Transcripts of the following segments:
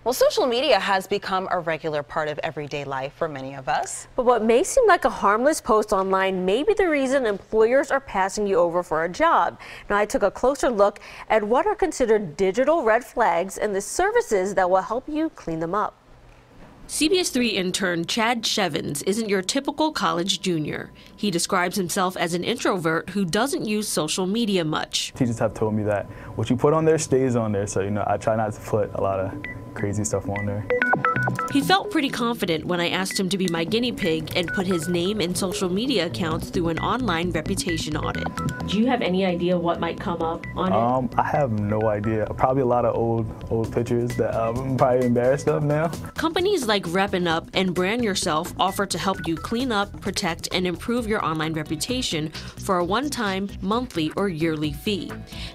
Well, social media has become a regular part of everyday life for many of us. But what may seem like a harmless post online may be the reason employers are passing you over for a job. Now, I took a closer look at what are considered digital red flags and the services that will help you clean them up. CBS 3 intern Chad Shevins isn't your typical college junior. He describes himself as an introvert who doesn't use social media much. Teachers have told me that what you put on there stays on there, so I try not to put a lot of crazy stuff on there. He felt pretty confident when I asked him to be my guinea pig and put his name and social media accounts through an online reputation audit. Do you have any idea what might come up on it? I have no idea. Probably a lot of old pictures that I'm probably embarrassed of now. Companies like Reppin' Up and Brand Yourself offer to help you clean up, protect, and improve your online reputation for a one-time, monthly, or yearly fee.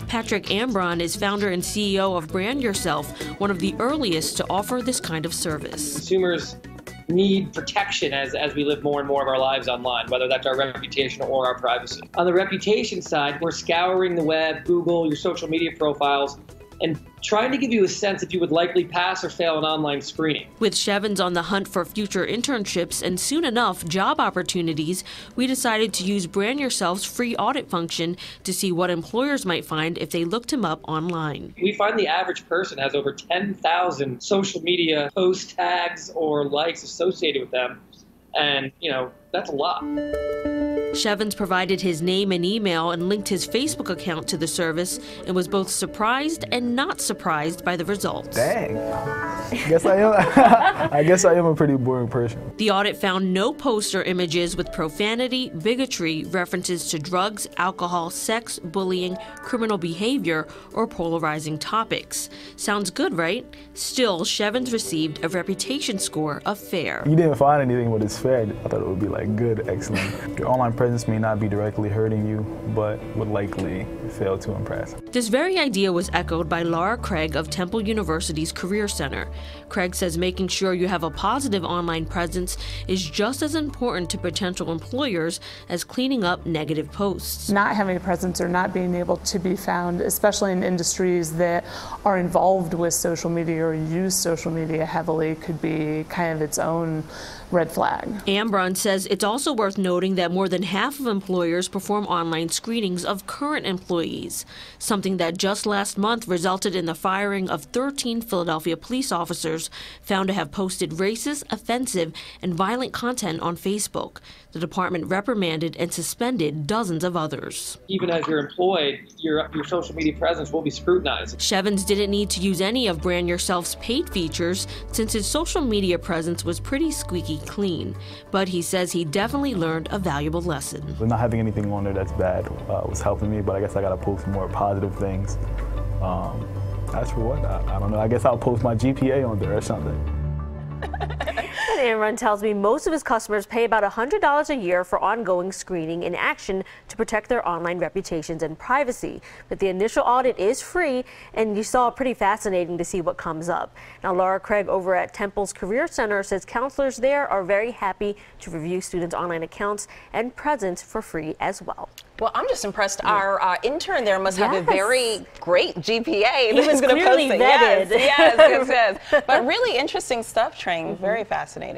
Patrick Ambron is founder and CEO of Brand Yourself, one of the earliest to offer this kind of service. Consumers need protection as we live more and more of our lives online, whether that's our reputation or our privacy. On the reputation side, we're scouring the web, Google, your social media profiles, and trying to give you a sense if you would likely pass or fail an online screening. With Shevins on the hunt for future internships and soon enough job opportunities, we decided to use Brand Yourself's free audit function to see what employers might find if they looked him up online. We find the average person has over 10,000 social media post tags or likes associated with them, and that's a lot. Shevins provided his name and email and linked his Facebook account to the service and was both surprised and not surprised by the results. Dang. I guess I am a pretty boring person. The audit found no posts or images with profanity, bigotry, references to drugs, alcohol, sex, bullying, criminal behavior, or polarizing topics. Sounds good, right? Still, Shevins received a reputation score of fair. You didn't find anything but it's fair. I thought it would be like good, excellent. Your online presence may not be directly hurting you, but would likely fail to impress. This very idea was echoed by Laura Craig of Temple University's Career Center. Craig says making sure you have a positive online presence is just as important to potential employers as cleaning up negative posts. Not having a presence or not being able to be found, especially in industries that are involved with social media or use social media heavily, could be kind of its own red flag. Ambron says it's also worth noting that more than half of employers perform online screenings of current employees, something that just last month resulted in the firing of 13 Philadelphia police officers found to have posted racist, offensive, and violent content on Facebook. The department reprimanded and suspended dozens of others. Even as you're employed, your social media presence will be scrutinized. Shevins didn't need to use any of Brand Yourself's paid features since his social media presence was pretty squeaky clean. But he says he definitely learned a valuable lesson. Not having anything on there that's bad was helping me, but I guess I gotta post more positive things. As for what? I don't know. I guess I'll post my GPA on there or something. And Amron tells me most of his customers pay about $100 a year for ongoing screening in action to protect their online reputations and privacy. But the initial audit is free, and you saw pretty fascinating to see what comes up. Now, Laura Craig over at Temple's Career Center says counselors there are very happy to review students' online accounts and presence for free as well. Well, I'm just impressed. Our intern there must have a very great GPA. He was going to post it. vetted. Yes. But really interesting stuff, Trang. Very fascinating.